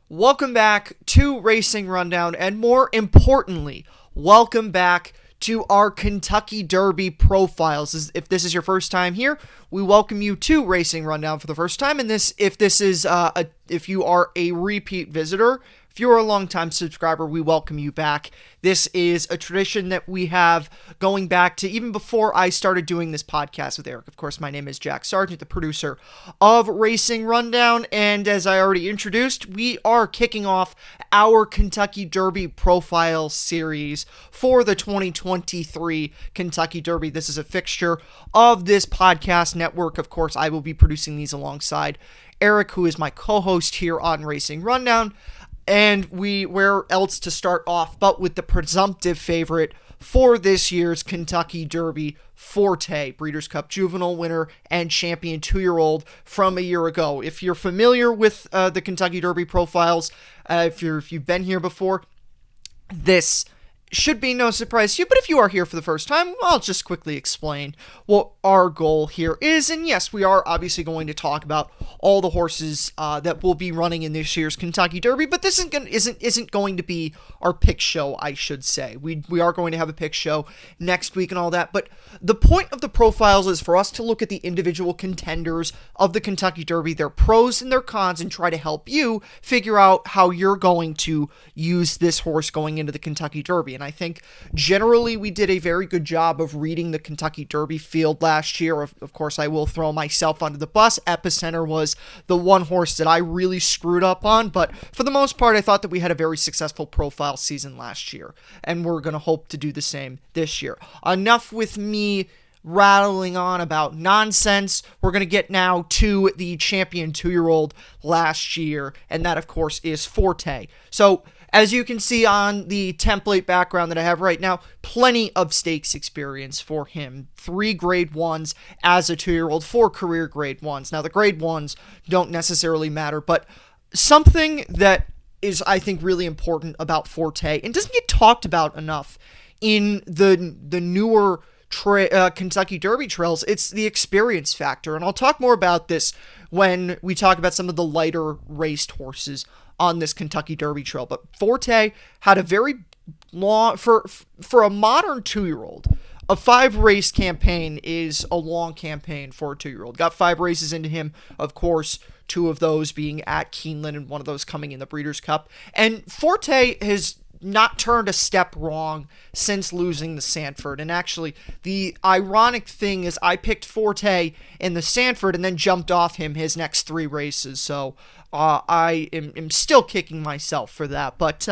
Welcome back to Racing Rundown, and more importantly, welcome back to our Kentucky Derby profiles. If this is your first time here, we welcome you to Racing Rundown for the first time. And if you are a repeat visitor, if you're a longtime subscriber, we welcome you back. This is a tradition that we have going back to even before I started doing this podcast with Eric. Of course, my name is Jack Sargent, the producer of Racing Rundown, and as I already introduced, we are kicking off our Kentucky Derby profile series for the 2023 Kentucky Derby. This is a fixture of this podcast network. Of course, I will be producing these alongside Eric, who is my co-host here on Racing Rundown. And where else to start off but with the presumptive favorite for this year's Kentucky Derby, Forte, Breeders' Cup Juvenile winner and champion 2-year-old from a year ago. If you're familiar with the Kentucky Derby profiles, if you've been here before, this should be no surprise to you, but if you are here for the first time, I'll just quickly explain what our goal here is. And yes, we are obviously going to talk about all the horses that will be running in this year's Kentucky Derby, but this isn't going to be our pick show, I should say. We are going to have a pick show next week and all that, but the point of the profiles is for us to look at the individual contenders of the Kentucky Derby, their pros and their cons, and try to help you figure out how you're going to use this horse going into the Kentucky Derby. And I think generally we did a very good job of reading the Kentucky Derby field last year. Of course, I will throw myself under the bus. Epicenter was the one horse that I really screwed up on, but for the most part, I thought that we had a very successful profile season last year, and we're going to hope to do the same this year. Enough with me rattling on about nonsense. We're going to get now to the champion 2-year-old last year, and that, of course, is Forte. So, as you can see on the template background that I have right now, plenty of stakes experience for him. 3 grade 1s as a 2-year-old, 4 career grade 1s. Now, the grade 1s don't necessarily matter, but something that is, I think, really important about Forte and doesn't get talked about enough in the newer Kentucky Derby trails, it's the experience factor. And I'll talk more about this when we talk about some of the lighter raced horses on this Kentucky Derby trail. But Forte had a very long, for a modern 2-year-old, a 5-race campaign is a long campaign for a 2-year-old. Got 5 races into him, of course, 2 of those being at Keeneland and one of those coming in the Breeders' Cup. And Forte has not turned a step wrong since losing the Sanford. And actually, the ironic thing is I picked Forte in the Sanford and then jumped off him his next 3 races. So I am still kicking myself for that. But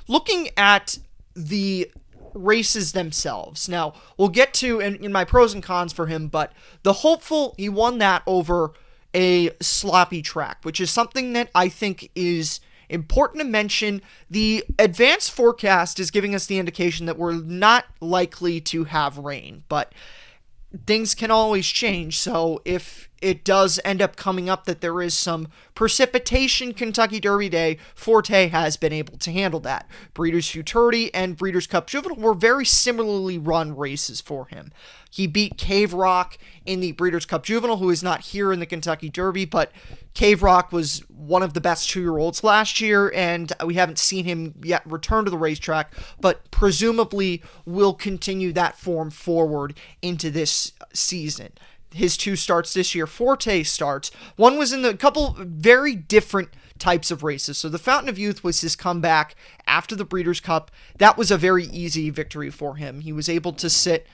looking at the races themselves, now we'll get to in my pros and cons for him, but the hopeful, he won that over a sloppy track, which is something that I think is important to mention. The advanced forecast is giving us the indication that we're not likely to have rain, but things can always change. So if it does end up coming up that there is some precipitation Kentucky Derby Day, Forte has been able to handle that. Breeders' Futurity and Breeders' Cup Juvenile were very similarly run races for him. He beat Cave Rock in the Breeders' Cup Juvenile, who is not here in the Kentucky Derby, but Cave Rock was one of the best 2-year-olds last year, and we haven't seen him yet return to the racetrack, but presumably will continue that form forward into this season. His 2 starts this year, Forte starts. One was in a couple very different types of races. So the Fountain of Youth was his comeback after the Breeders' Cup. That was a very easy victory for him. He was able to sit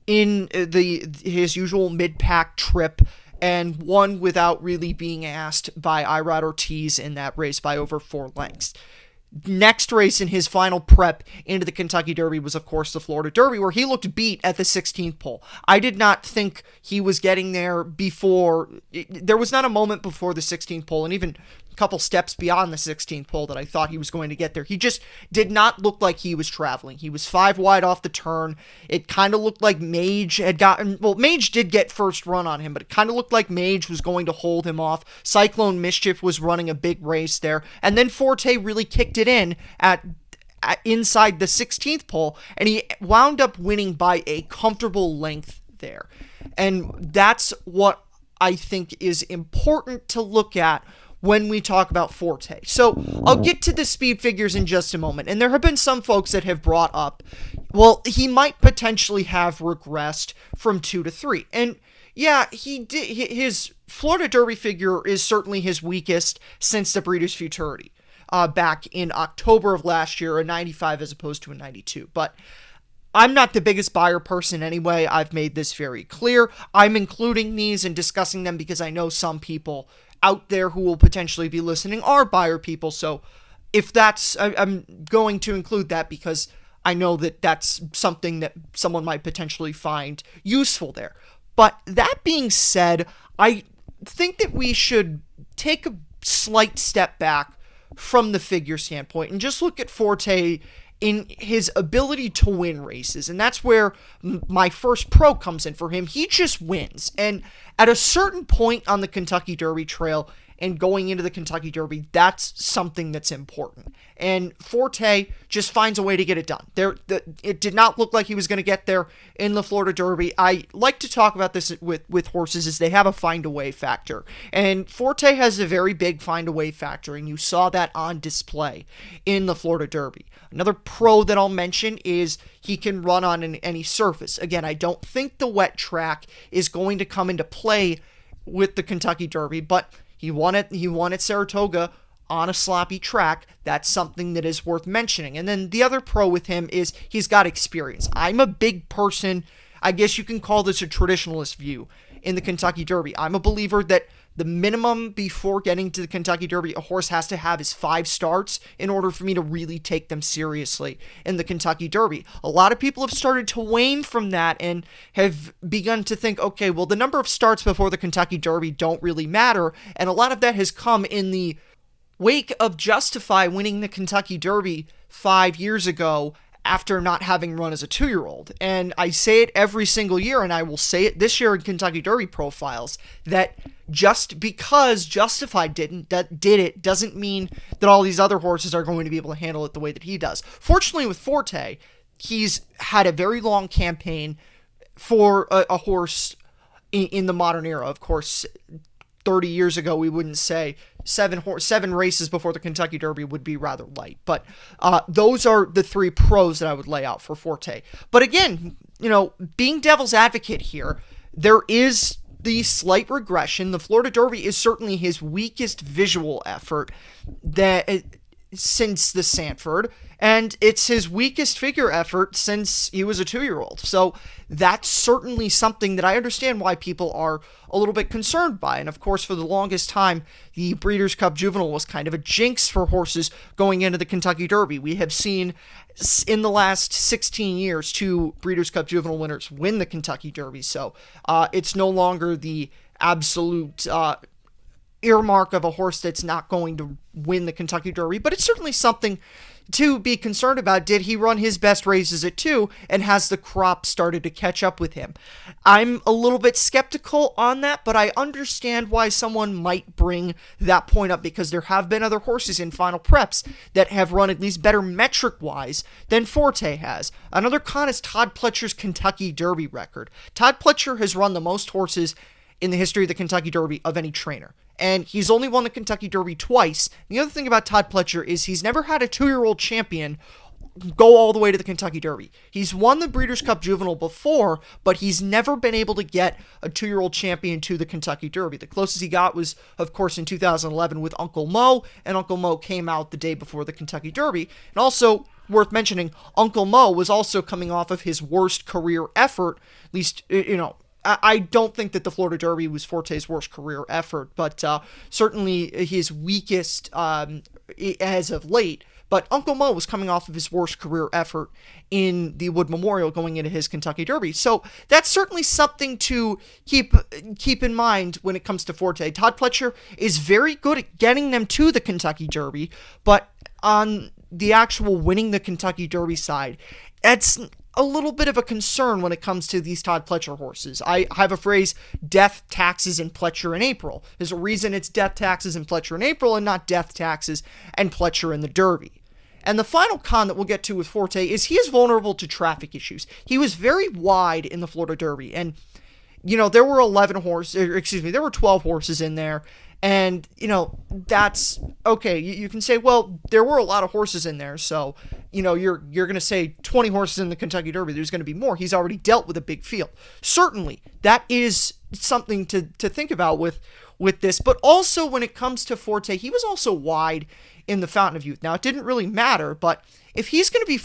in his usual mid-pack trip and won without really being asked by Irad Ortiz in that race by over 4 lengths. Next race in his final prep into the Kentucky Derby was, of course, the Florida Derby, where he looked beat at the 16th pole. I did not think he was getting there before. There was not a moment before the 16th pole, and even a couple steps beyond the 16th pole that I thought he was going to get there. He just did not look like he was traveling. He was 5 wide off the turn. It kind of looked like Mage had gotten, well, Mage did get first run on him, but it kind of looked like Mage was going to hold him off. Cyclone Mischief was running a big race there, and then Forte really kicked it in at inside the 16th pole, and he wound up winning by a comfortable length there. And that's what I think is important to look at when we talk about Forte. So I'll get to the speed figures in just a moment. And there have been some folks that have brought up, well, he might potentially have regressed from 2 to 3. And yeah, he did. His Florida Derby figure is certainly his weakest since the Breeders' Futurity back in October of last year, a 95 as opposed to a 92. But I'm not the biggest buyer person anyway. I've made this very clear. I'm including these and discussing them because I know some people out there who will potentially be listening are buyer people. So if I'm going to include that because I know that that's something that someone might potentially find useful there. But that being said, I think that we should take a slight step back from the figure standpoint and just look at Forte in his ability to win races. And that's where my first pro comes in for him. He just wins. And at a certain point on the Kentucky Derby trail and going into the Kentucky Derby, that's something that's important. And Forte just finds a way to get it done. It did not look like he was going to get there in the Florida Derby. I like to talk about this with horses is they have a find-a-way factor. And Forte has a very big find-a-way factor, and you saw that on display in the Florida Derby. Another pro that I'll mention is he can run on any surface. Again, I don't think the wet track is going to come into play with the Kentucky Derby, but he won at Saratoga on a sloppy track. That's something that is worth mentioning. And then the other pro with him is he's got experience. I'm a big person, I guess you can call this a traditionalist view in the Kentucky Derby. I'm a believer that the minimum before getting to the Kentucky Derby a horse has to have is 5 starts in order for me to really take them seriously in the Kentucky Derby. A lot of people have started to wane from that and have begun to think, okay, well, the number of starts before the Kentucky Derby don't really matter, and a lot of that has come in the wake of Justify winning the Kentucky Derby 5 years ago after not having run as a 2-year-old. And I say it every single year, and I will say it this year in Kentucky Derby profiles, that just because Justify did it doesn't mean that all these other horses are going to be able to handle it the way that he does. Fortunately with Forte, he's had a very long campaign for a horse in the modern era. Of course, 30 years ago, we wouldn't say 7 races before the Kentucky Derby would be rather light. But those are the 3 pros that I would lay out for Forte. But again, being devil's advocate here, there is the slight regression. The Florida Derby is certainly his weakest visual effort since the Sanford, and it's his weakest figure effort since he was a 2-year-old. So that's certainly something that I understand why people are a little bit concerned by. And of course, for the longest time, the Breeders' Cup Juvenile was kind of a jinx for horses going into the Kentucky Derby. We have seen in the last 16 years 2 Breeders' Cup Juvenile winners win the Kentucky Derby. So it's no longer the absolute earmark of a horse that's not going to win the Kentucky Derby, but it's certainly something to be concerned about. Did he run his best races at 2, and has the crop started to catch up with him? I'm a little bit skeptical on that, but I understand why someone might bring that point up, because there have been other horses in final preps that have run at least better metric-wise than Forte has. Another con is Todd Pletcher's Kentucky Derby record. Todd Pletcher has run the most horses in the history of the Kentucky Derby of any trainer, and he's only won the Kentucky Derby twice. The other thing about Todd Pletcher is he's never had a 2-year-old champion go all the way to the Kentucky Derby. He's won the Breeders' Cup Juvenile before, but he's never been able to get a 2-year-old champion to the Kentucky Derby. The closest he got was, of course, in 2011 with Uncle Mo, and Uncle Mo came out the day before the Kentucky Derby. And also, worth mentioning, Uncle Mo was also coming off of his worst career effort, at least, I don't think that the Florida Derby was Forte's worst career effort, but certainly his weakest as of late. But Uncle Mo was coming off of his worst career effort in the Wood Memorial going into his Kentucky Derby. So that's certainly something to keep in mind when it comes to Forte. Todd Pletcher is very good at getting them to the Kentucky Derby, but on the actual winning the Kentucky Derby side, it's a little bit of a concern when it comes to these Todd Pletcher horses. I have a phrase, death, taxes, and Pletcher in April. There's a reason it's death, taxes, and Pletcher in April, and not death, taxes, and Pletcher in the Derby. And the final con that we'll get to with Forte is he is vulnerable to traffic issues. He was very wide in the Florida Derby, and there were 11 horses, excuse me, there were 12 horses in there. And, that's okay. You can say, well, there were a lot of horses in there. So, you're going to say 20 horses in the Kentucky Derby. There's going to be more. He's already dealt with a big field. Certainly, that is something to think about with this. But also when it comes to Forte, he was also wide in the Fountain of Youth. Now, it didn't really matter, but if he's going to be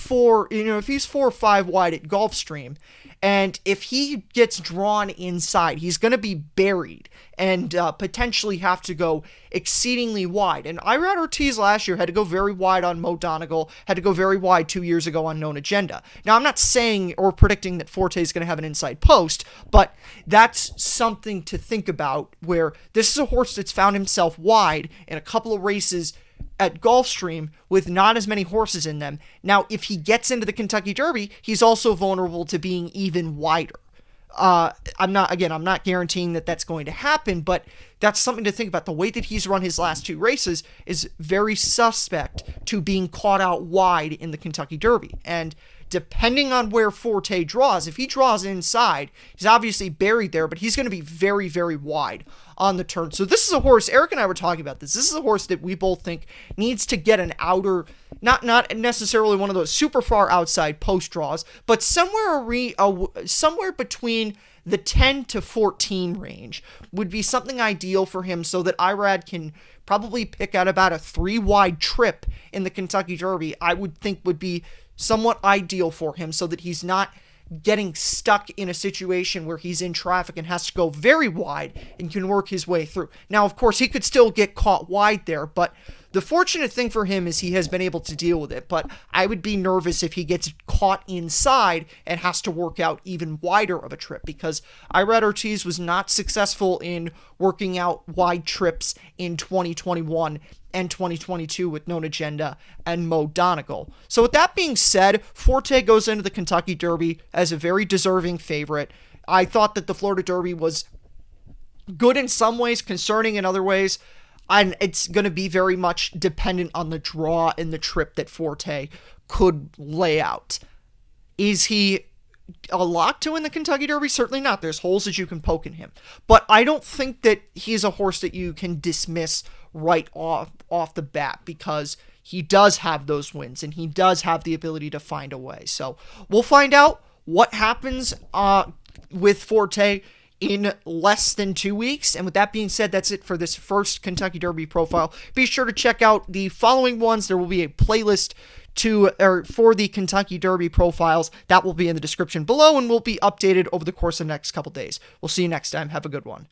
if he's 4 or 5 wide at Gulfstream, and if he gets drawn inside, he's going to be buried and potentially have to go exceedingly wide. And Irad Ortiz last year had to go very wide on Mo Donegal, had to go very wide 2 years ago on Known Agenda. Now, I'm not saying or predicting that Forte is going to have an inside post, but that's something to think about, where this is a horse that's found himself wide in a couple of races at Gulfstream with not as many horses in them. Now, if he gets into the Kentucky Derby, he's also vulnerable to being even wider. I'm not guaranteeing that that's going to happen, but that's something to think about. The way that he's run his last 2 races is very suspect to being caught out wide in the Kentucky Derby. And depending on where Forte draws, if he draws inside, he's obviously buried there, but he's going to be very, very wide on the turn. So this is a horse, Eric and I were talking about this. This is a horse that we both think needs to get an outer, not necessarily one of those super far outside post draws, but somewhere between the 10 to 14 range would be something ideal for him, so that Irad can probably pick out about a 3 wide trip in the Kentucky Derby. I would think would be somewhat ideal for him, so that he's not getting stuck in a situation where he's in traffic and has to go very wide and can work his way through. Now, of course, he could still get caught wide there, but the fortunate thing for him is he has been able to deal with it. But I would be nervous if he gets caught inside and has to work out even wider of a trip, because Irad Ortiz was not successful in working out wide trips in 2021 and 2022 with Known Agenda and Mo Donegal. So with that being said, Forte goes into the Kentucky Derby as a very deserving favorite. I thought that the Florida Derby was good in some ways, concerning in other ways, and it's going to be very much dependent on the draw and the trip that Forte could lay out. Is he a lock to win the Kentucky Derby? Certainly not. There's holes that you can poke in him. But I don't think that he's a horse that you can dismiss right off the bat, because he does have those wins and he does have the ability to find a way. So we'll find out what happens with Forte in less than 2 weeks. And with that being said, that's it for this first Kentucky Derby profile. Be sure to check out the following ones. There will be a playlist for the Kentucky Derby profiles that will be in the description below and will be updated over the course of the next couple days. We'll see you next time. Have a good one.